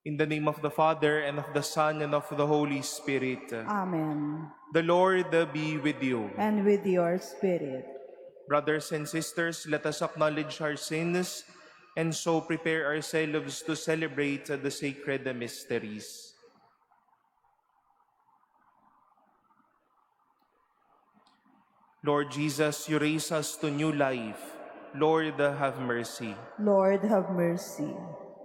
In the name of the Father, and of the Son, and of the Holy Spirit. Amen. The Lord be with you. And with your spirit. Brothers and sisters, let us acknowledge our sins and so prepare ourselves to celebrate the sacred mysteries. Lord Jesus, you raise us to new life. Lord, have mercy. Lord, have mercy.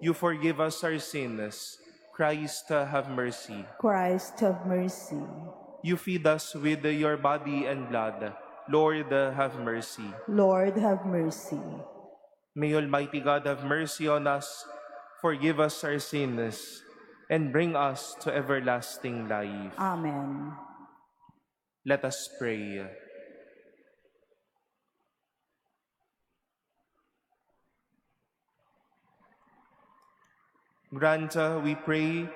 You forgive us our sins. Christ, have mercy. Christ, have mercy. You feed us with your body and blood. Lord, have mercy. Lord, have mercy. May Almighty God have mercy on us, forgive us our sins, and bring us to everlasting life. Amen. Let us pray. Grant, we pray,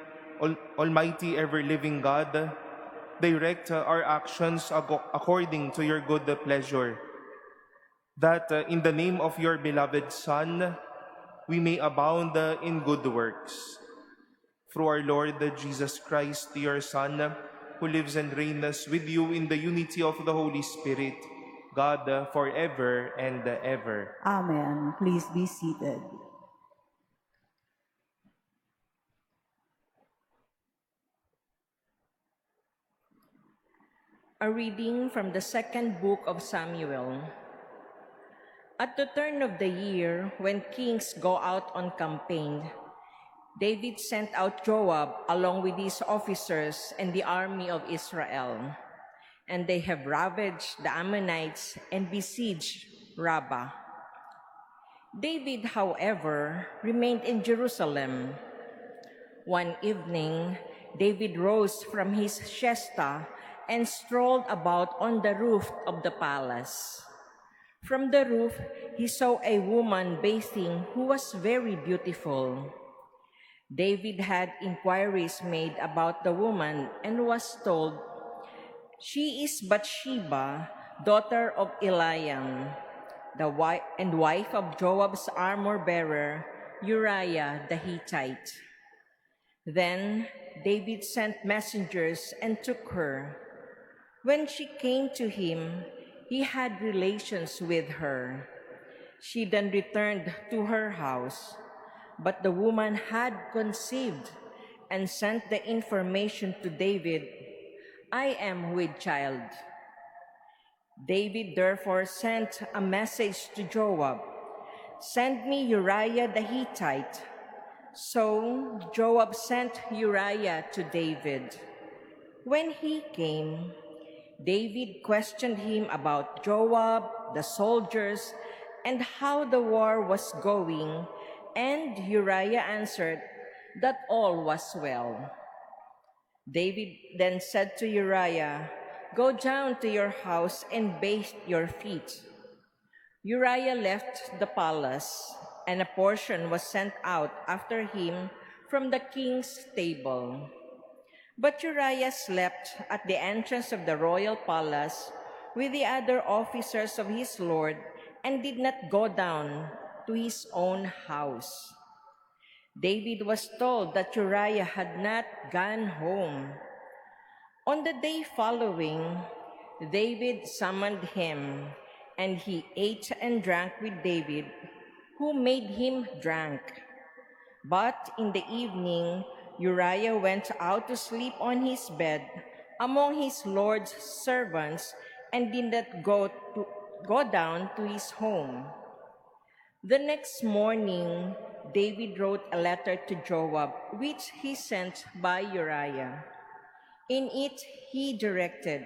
Almighty ever-living God, direct our actions according to your good pleasure, that in the name of your beloved Son, we may abound in good works. Through our Lord Jesus Christ, your Son, who lives and reigns with you in the unity of the Holy Spirit, God, forever and ever. Amen. Please be seated. A reading from the second book of Samuel. At the turn of the year, when kings go out on campaign, David sent out Joab along with his officers and the army of Israel, and they have ravaged the Ammonites and besieged Rabbah. David, however, remained in Jerusalem. One evening, David rose from his siesta and strolled about on the roof of the palace. From the roof, he saw a woman bathing who was very beautiful. David had inquiries made about the woman and was told, "She is Bathsheba, daughter of Eliam, the wife of Joab's armor-bearer, Uriah the Hittite." Then David sent messengers and took her. When she came to him, he had relations with her. She then returned to her house, but the woman had conceived and sent the information to David, "I am with child." David therefore sent a message to Joab, "Send me Uriah the Hittite." So Joab sent Uriah to David. When he came, David questioned him about Joab, the soldiers, and how the war was going, and Uriah answered that all was well. David then said to Uriah, "Go down to your house and bathe your feet." Uriah left the palace, and a portion was sent out after him from the king's table. But Uriah slept at the entrance of the royal palace with the other officers of his lord and did not go down to his own house. David was told that Uriah had not gone home. On the day following, David summoned him, and he ate and drank with David, who made him drunk. But in the evening, Uriah went out to sleep on his bed among his lord's servants and did not go down to his home. The next morning, David wrote a letter to Joab, which he sent by Uriah. In it, he directed,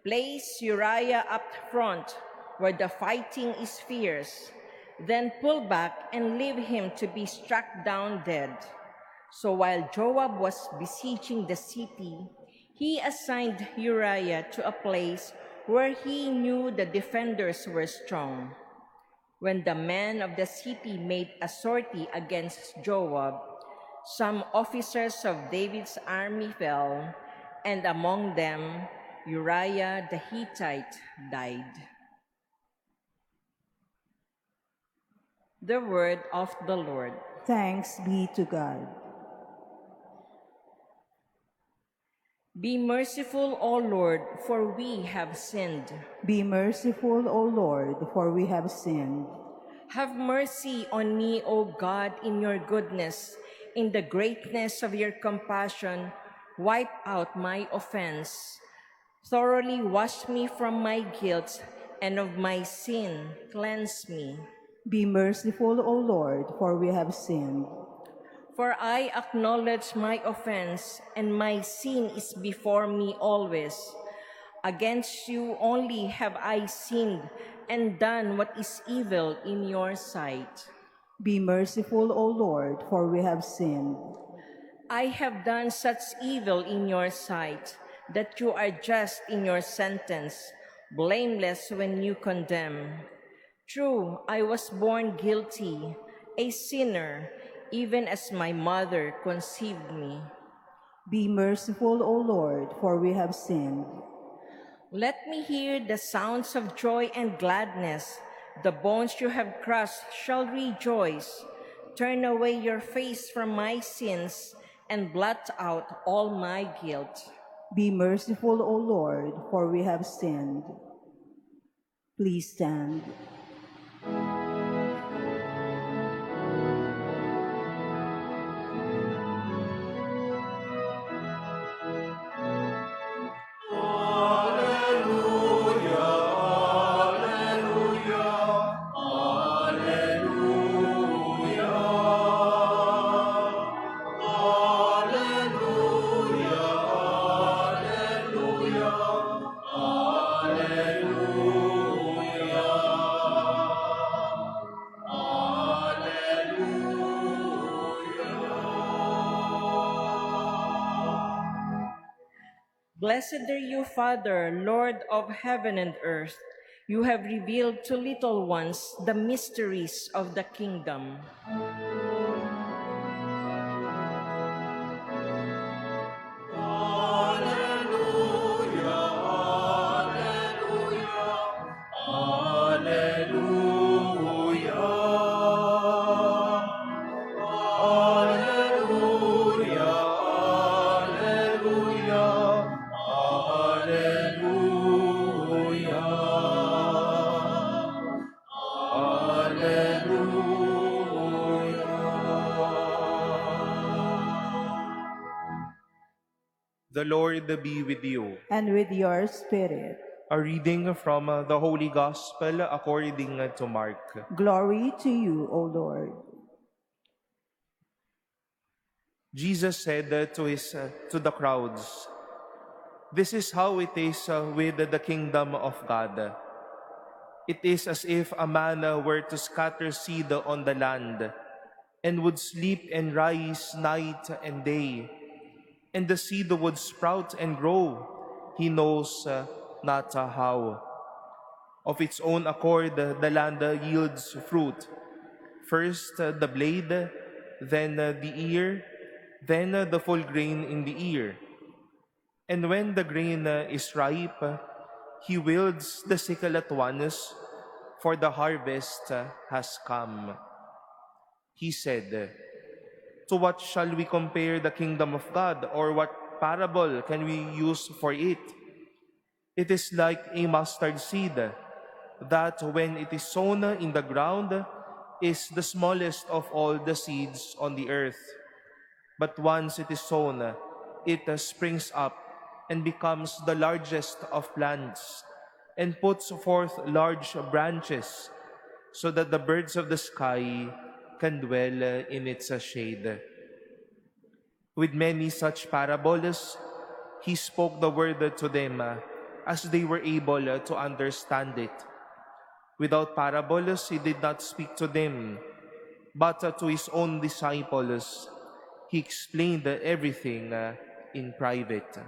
"Place Uriah up front where the fighting is fierce, then pull back and leave him to be struck down dead." So while Joab was besieging the city, he assigned Uriah to a place where he knew the defenders were strong. When the men of the city made a sortie against Joab, some officers of David's army fell, and among them Uriah the Hittite died. The word of the Lord. Thanks be to God. Be merciful, O Lord, for we have sinned. Be merciful, O Lord, for we have sinned. Have mercy on me, O God, in your goodness. In the greatness of your compassion, wipe out my offense. Thoroughly wash me from my guilt, and of my sin cleanse me. Be merciful, O Lord, for we have sinned. For I acknowledge my offense, and my sin is before me always. Against you only have I sinned and done what is evil in your sight. Be merciful, O Lord, for we have sinned. I have done such evil in your sight that you are just in your sentence, blameless when you condemn. True, I was born guilty, a sinner, even as my mother conceived me. Be merciful, O Lord, for we have sinned. Let me hear the sounds of joy and gladness. The bones you have crushed shall rejoice. Turn away your face from my sins and blot out all my guilt. Be merciful, O Lord, for we have sinned. Please stand. Blessed are you, Father, Lord of heaven and earth. You have revealed to little ones the mysteries of the kingdom. The Lord be with you. And with your spirit. A reading from the Holy Gospel according to Mark. Glory to you, O Lord. Jesus said to the crowds, "This is how it is with the kingdom of God. It is as if a man were to scatter seed on the land and would sleep and rise night and day, and the seed would sprout and grow. He knows not how. Of its own accord, the land yields fruit. First the blade, then the ear, then the full grain in the ear. And when the grain is ripe, he wields the sickle at once, for the harvest has come." He said, "To what shall we compare the kingdom of God, or what parable can we use for it? It is like a mustard seed, that when it is sown in the ground is the smallest of all the seeds on the earth. But once it is sown, it springs up and becomes the largest of plants, and puts forth large branches, so that the birds of the sky can dwell in its shade." With many such parables, he spoke the word to them as they were able to understand it. Without parables, he did not speak to them, but to his own disciples, he explained everything in private.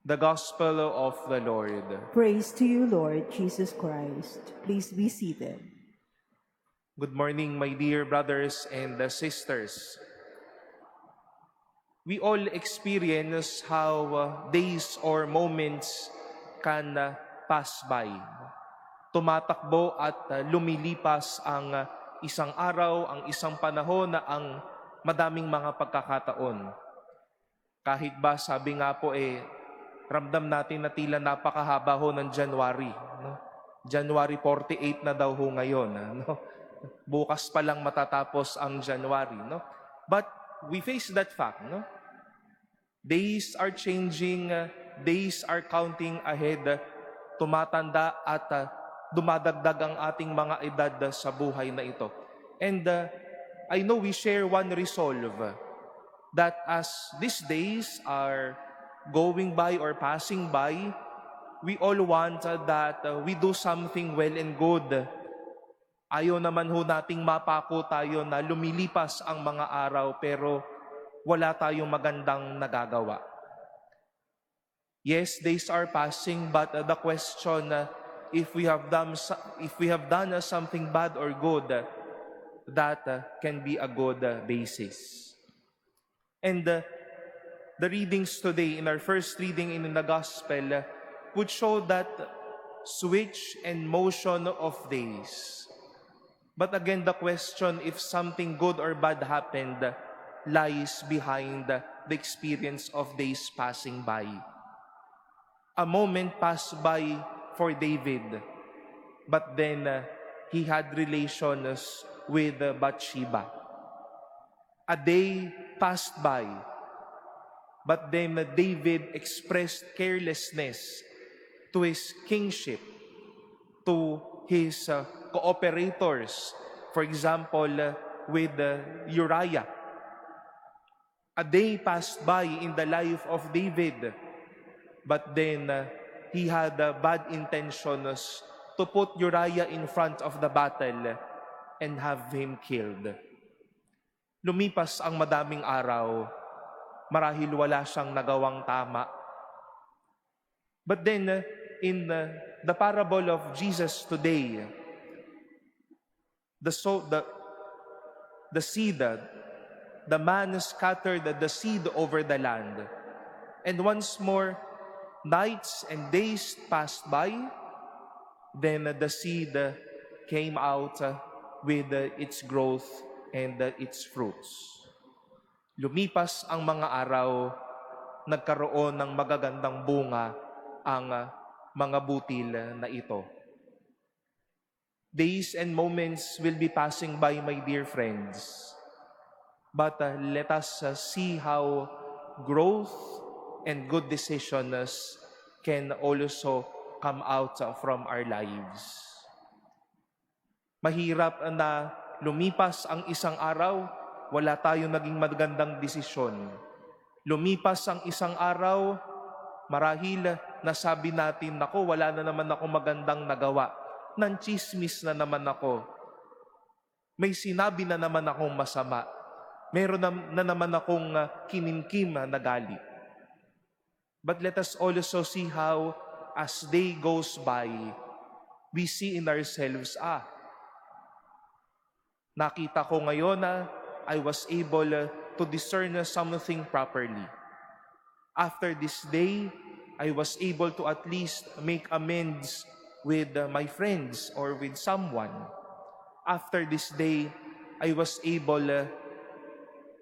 The Gospel of the Lord. Praise to you, Lord Jesus Christ. Please be seated. Good morning, my dear brothers and sisters. We all experience how days or moments can pass by. Tumatakbo at lumilipas ang isang araw, ang isang panahon na ang madaming mga pagkakataon. Kahit ba sabi nga po ramdam natin na tila napakahaba ho ng January. No? January 48 na daw ho ngayon. No? Bukas pa lang matatapos ang January. No? But we face that fact. No? Days are changing, days are counting ahead, tumatanda at dumadagdag ang ating mga edad sa buhay na ito. And I know we share one resolve that as these days are going by or passing by, we all want that we do something well and good. Ayaw naman ho nating mapako tayo na lumilipas ang mga araw pero wala tayong magandang nagagawa. Yes, days are passing, but the question, if we have done something bad or good, that can be a good basis. And the readings today in our first reading in the Gospel would show that switch and motion of days. But again, the question if something good or bad happened lies behind the experience of days passing by. A moment passed by for David, but then he had relations with Bathsheba. A day passed by, but then David expressed carelessness to his kingship, to his cooperators, for example, with Uriah. A day passed by in the life of David, but then he had bad intentions to put Uriah in front of the battle and have him killed. Lumipas ang madaming araw, marahil wala siyang nagawang tama. But then, in the parable of Jesus today, the seed, the man scattered the seed over the land. And once more, nights and days passed by, then the seed came out with its growth and its fruits. Lumipas ang mga araw, nagkaroon ng magagandang bunga ang mga butil na ito. Days and moments will be passing by, my dear friends. But let us see how growth and good decisions can also come out from our lives. Mahirap na lumipas ang isang araw, wala tayong naging magandang desisyon. Lumipas ang isang araw, marahil nasabi natin, nako, wala na naman ako magandang nagawa. Nanchismis na naman ako. May sinabi na naman akong masama. Meron na naman akong kinimkim na galit. But let us also see how, as day goes by, we see in ourselves, nakita ko ngayon na I was able to discern something properly. After this day, I was able to at least make amends with my friends or with someone. After this day, I was able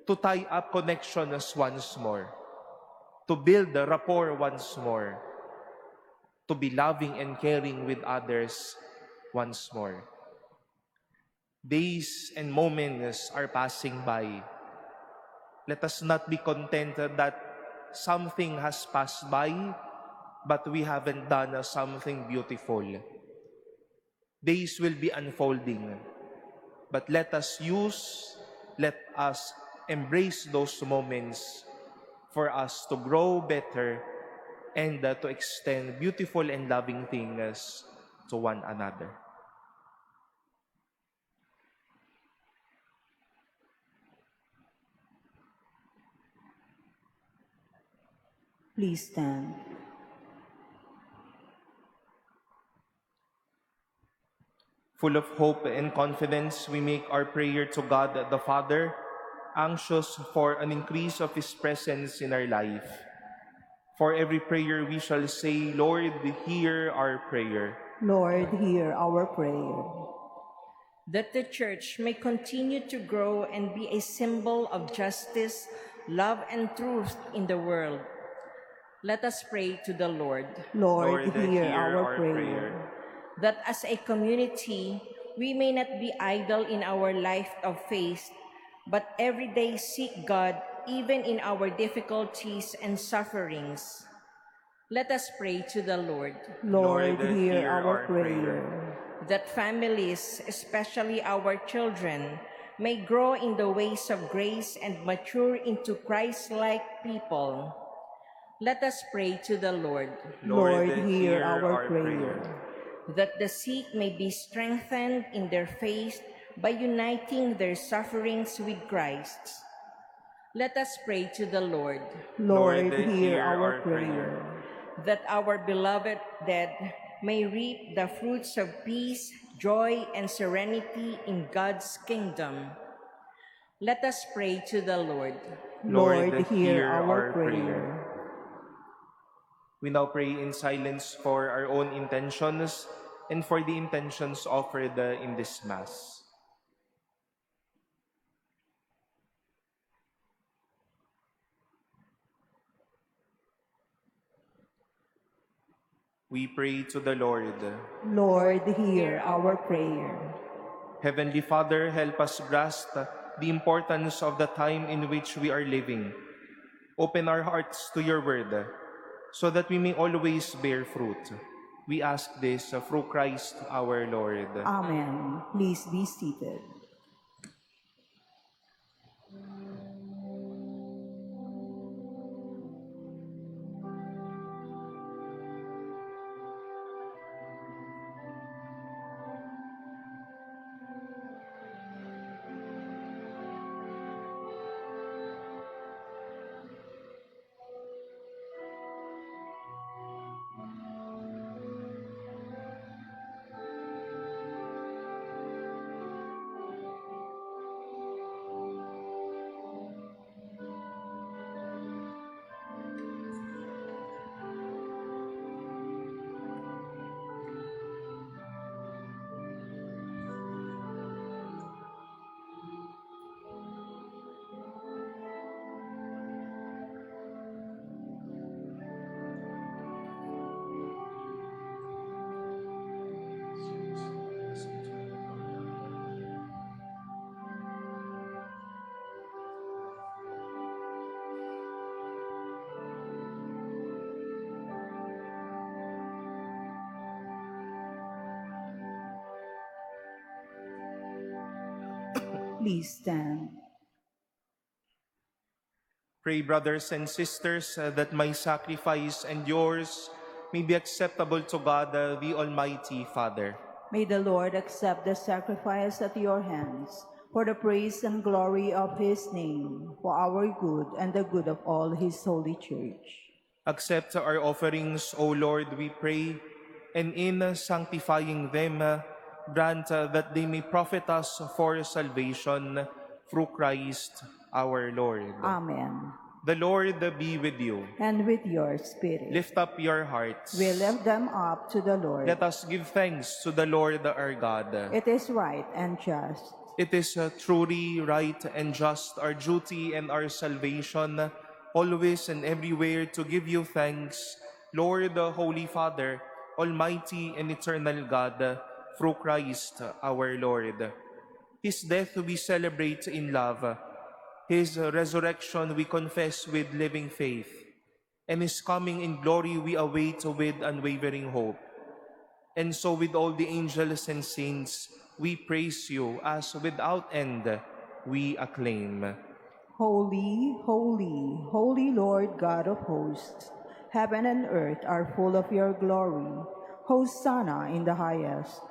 to tie up connections once more, to build the rapport once more, to be loving and caring with others once more. Days and moments are passing by. Let us not be content that something has passed by, but we haven't done something beautiful. Days will be unfolding, but let us embrace those moments for us to grow better and to extend beautiful and loving things to one another. Please stand. Full of hope and confidence, we make our prayer to God the Father, anxious for an increase of His presence in our life. For every prayer we shall say, Lord, hear our prayer. Lord, hear our prayer. that the Church may continue to grow and be a symbol of justice, love, and truth in the world. Let us pray to the Lord. Lord, Lord, hear hear our our prayer. That as a community, we may not be idle in our life of faith, but every day seek God even in our difficulties and sufferings. Let us pray to the Lord. Lord, Lord, hear hear our our prayer. That families, especially our children, may grow in the ways of grace and mature into Christ-like people. Let us pray to the Lord. Lord, hear our prayer. That the sick may be strengthened in their faith by uniting their sufferings with Christ. Let us pray to the Lord. Lord, Lord, hear hear our our prayer. That our beloved dead may reap the fruits of peace, joy, and serenity in God's kingdom. Let us pray to the Lord. Lord, Lord, hear hear our our prayer. We now pray in silence for our own intentions and for the intentions offered in this Mass. We pray to the Lord. Lord, hear our prayer. Heavenly Father, help us grasp the importance of the time in which we are living. Open our hearts to your word, so that we may always bear fruit. We ask this through Christ our Lord. Amen. Please be seated. Please stand. Pray, brothers and sisters, that my sacrifice and yours may be acceptable to God, the Almighty Father. May the Lord accept the sacrifice at your hands for the praise and glory of his name, for our good and the good of all his holy church. Accept our offerings, O Lord, we pray, and in sanctifying them, grant that they may profit us for salvation through Christ our Lord. Amen. The Lord be with you. And with your spirit, Lift up your hearts. we lift them up to the Lord. Let us give thanks to the Lord our God. It is right and just. It is truly right and just, our duty and our salvation, always and everywhere to give you thanks, Lord, the Holy Father, Almighty and eternal God, through Christ our Lord. His death we celebrate in love. His resurrection we confess with living faith. And his coming in glory we await with unwavering hope. And so with all the angels and saints, we praise you as without end we acclaim. Holy, holy, holy Lord God of hosts, heaven and earth are full of your glory. Hosanna in the highest.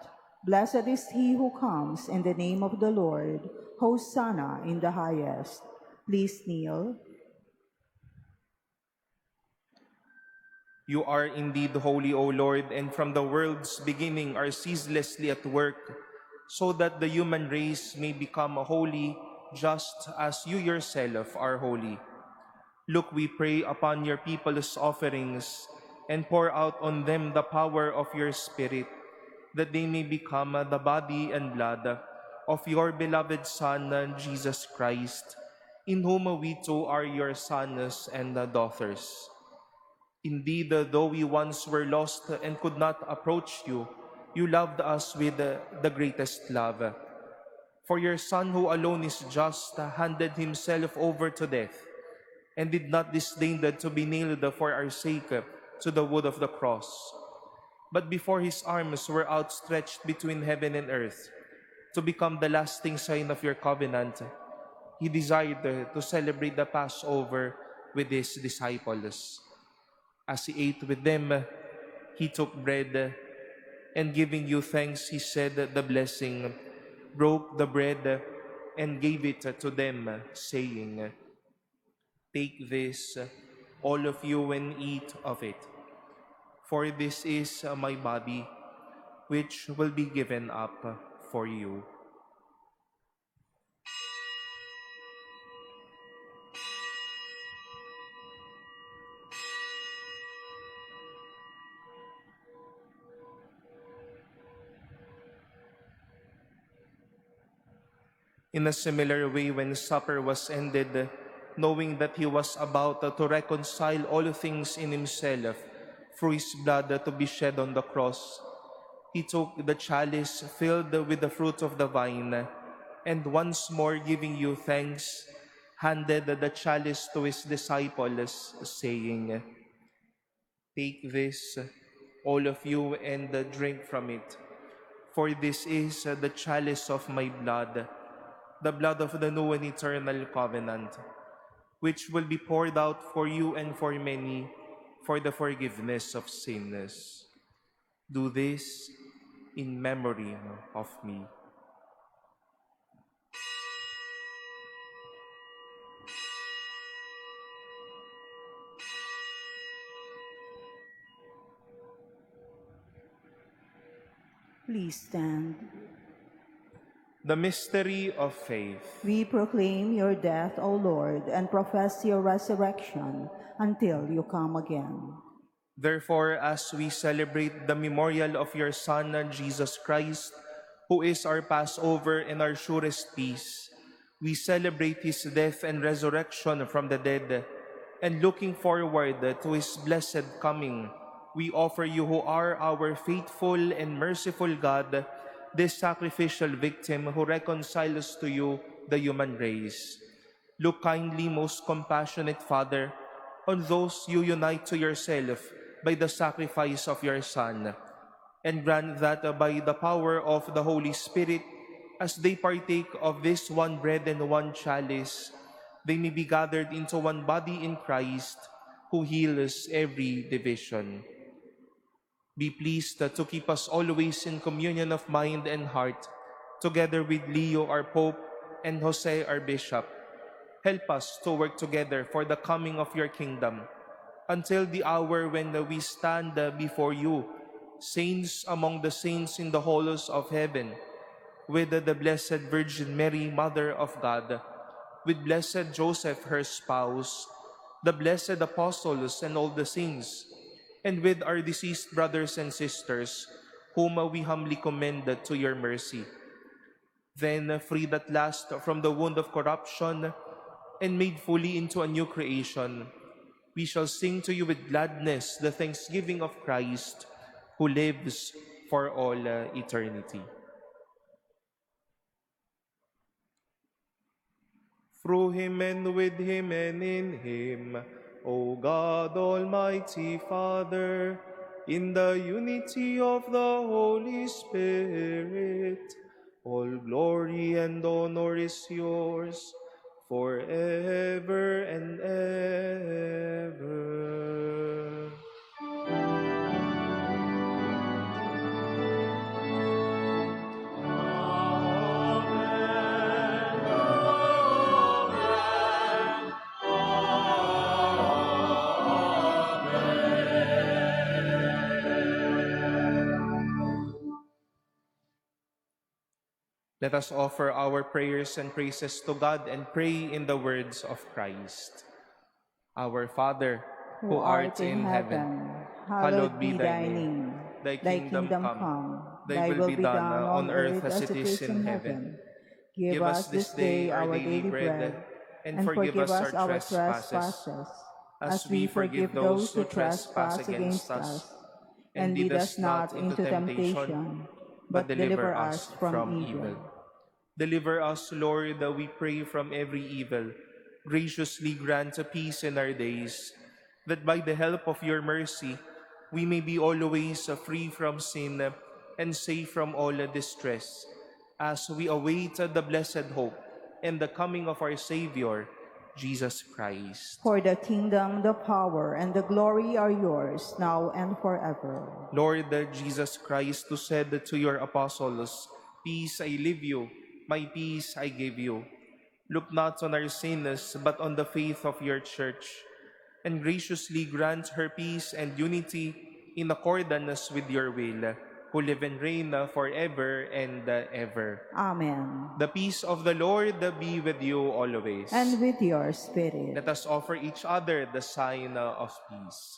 Blessed is he who comes in the name of the Lord. Hosanna in the highest. Please kneel. You are indeed holy, O Lord, and from the world's beginning are ceaselessly at work, so that the human race may become holy, just as you yourself are holy. Look, we pray, upon your people's offerings, and pour out on them the power of your Spirit, that they may become the body and blood of your beloved Son, Jesus Christ, in whom we too are your sons and daughters. Indeed, though we once were lost and could not approach you, you loved us with the greatest love. For your Son, who alone is just, handed himself over to death and did not disdain to be nailed for our sake to the wood of the cross. But before his arms were outstretched between heaven and earth, to become the lasting sign of your covenant, he desired to celebrate the Passover with his disciples. As he ate with them, he took bread, and giving you thanks, he said the blessing, broke the bread, and gave it to them, saying, "Take this, all of you, and eat of it. For this is my body, which will be given up for you." In a similar way, when supper was ended, knowing that he was about to reconcile all things in himself through his blood to be shed on the cross, he took the chalice filled with the fruit of the vine, and once more giving you thanks, handed the chalice to his disciples, saying, "Take this, all of you, and drink from it. For this is the chalice of my blood, the blood of the new and eternal covenant, which will be poured out for you and for many for the forgiveness of sins. Do this in memory of me." Please stand. The mystery of faith. We proclaim your death, O Lord, and profess your resurrection until you come again. Therefore, as we celebrate the memorial of your Son, Jesus Christ, who is our Passover and our surest peace, we celebrate his death and resurrection from the dead, and looking forward to his blessed coming, we offer you, who are our faithful and merciful God, this sacrificial victim who reconciles to you the human race. Look kindly, most compassionate Father, on those you unite to yourself by the sacrifice of your Son, and grant that by the power of the Holy Spirit, as they partake of this one bread and one chalice, they may be gathered into one body in Christ, who heals every division. Be pleased to keep us always in communion of mind and heart, together with Leo, our Pope, and Jose, our Bishop. Help us to work together for the coming of your kingdom, until the hour when we stand before you, saints among the saints in the halls of heaven, with the Blessed Virgin Mary, Mother of God, with Blessed Joseph, her spouse, the blessed apostles and all the saints, and with our deceased brothers and sisters, whom we humbly commend to your mercy. Then, freed at last from the wound of corruption, and made fully into a new creation, we shall sing to you with gladness the thanksgiving of Christ, who lives for all eternity. Through him and with him and in him, O God, Almighty Father, in the unity of the Holy Spirit, all glory and honor is yours forever and ever. Let us offer our prayers and praises to God and pray in the words of Christ. Our Father, who art in heaven, hallowed be thy name. Thy kingdom come, thy will be done on earth as it is in heaven. Give us this day our daily bread, and and forgive forgive us us our our trespasses, trespasses, as as we we forgive forgive those those who who trespass trespass against against us. us. And And lead lead us us not not into into temptation, temptation, but but deliver deliver us us from from evil. evil. Deliver us, Lord, we pray, from every evil. Graciously grant a peace in our days, that by the help of your mercy, we may be always free from sin and safe from all distress, as we await the blessed hope and the coming of our Savior, Jesus Christ. For the kingdom, the power, and the glory are yours, now and forever. Lord Jesus Christ, who said to your apostles, "Peace I leave you, my peace I give you," look not on our sins, but on the faith of your church, and graciously grant her peace and unity in accordance with your will, who live and reign forever and ever. Amen. The peace of the Lord be with you always. And with your spirit. Let us offer each other the sign of peace.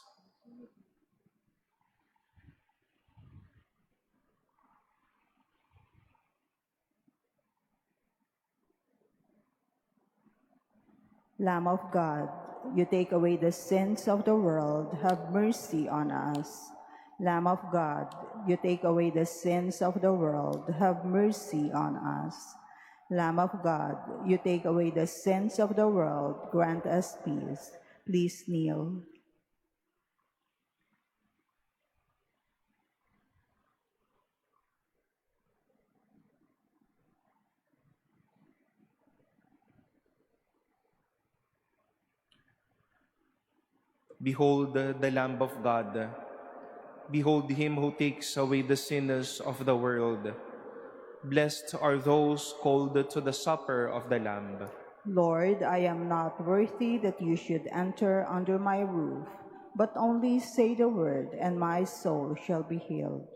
Lamb of God, you take away the sins of the world, have mercy on us. Lamb of God, you take away the sins of the world, have mercy on us. Lamb of God, you take away the sins of the world, grant us peace. Please kneel. Behold the Lamb of God. Behold him who takes away the sins of the world. Blessed are those called to the supper of the Lamb. Lord, I am not worthy that you should enter under my roof, but only say the word, and my soul shall be healed.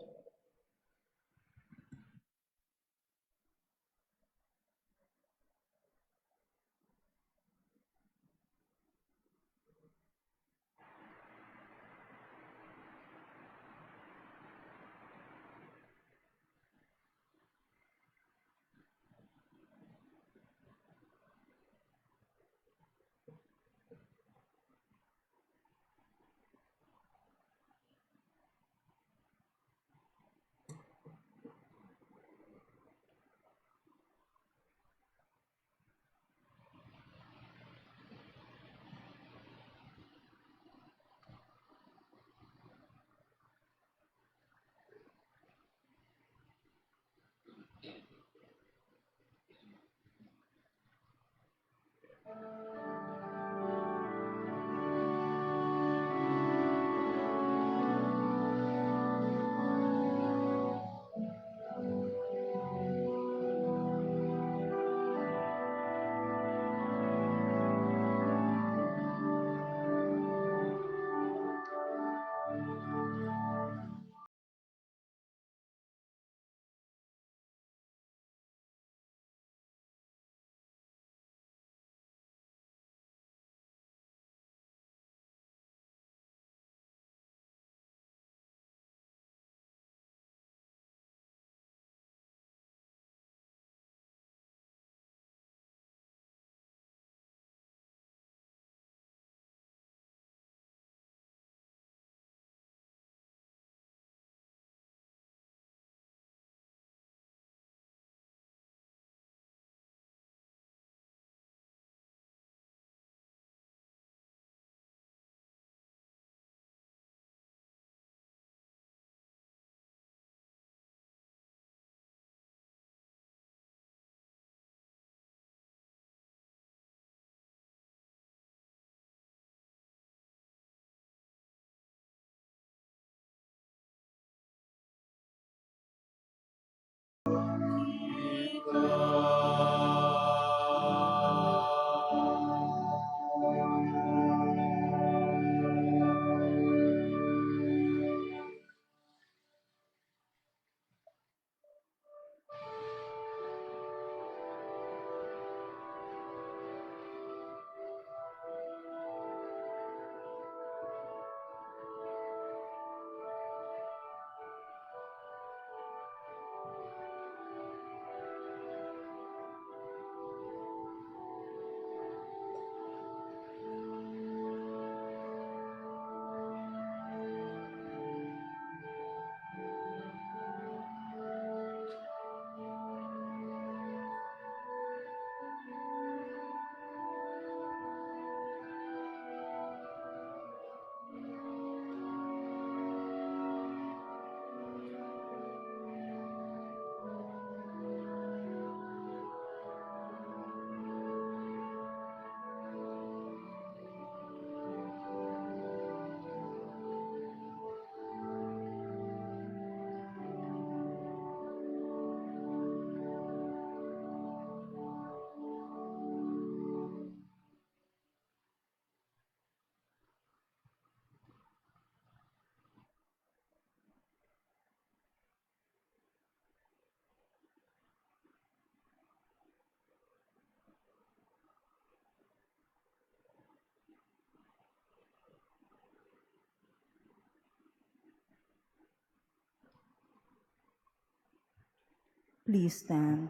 Please stand.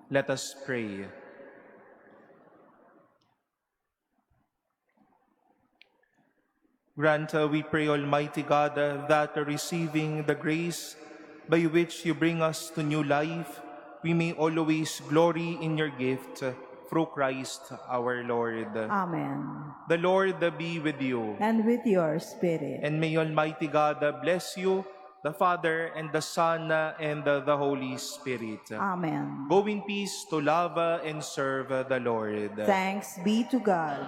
Let us pray. Grant, we pray, Almighty God, that receiving the grace by which you bring us to new life, we may always glory in your gift through Christ our Lord. Amen. The Lord be with you, And with your spirit. and may Almighty God bless you, the Father, and the Son, and the Holy Spirit. Amen. Go in peace to love and serve the Lord. Thanks be to God.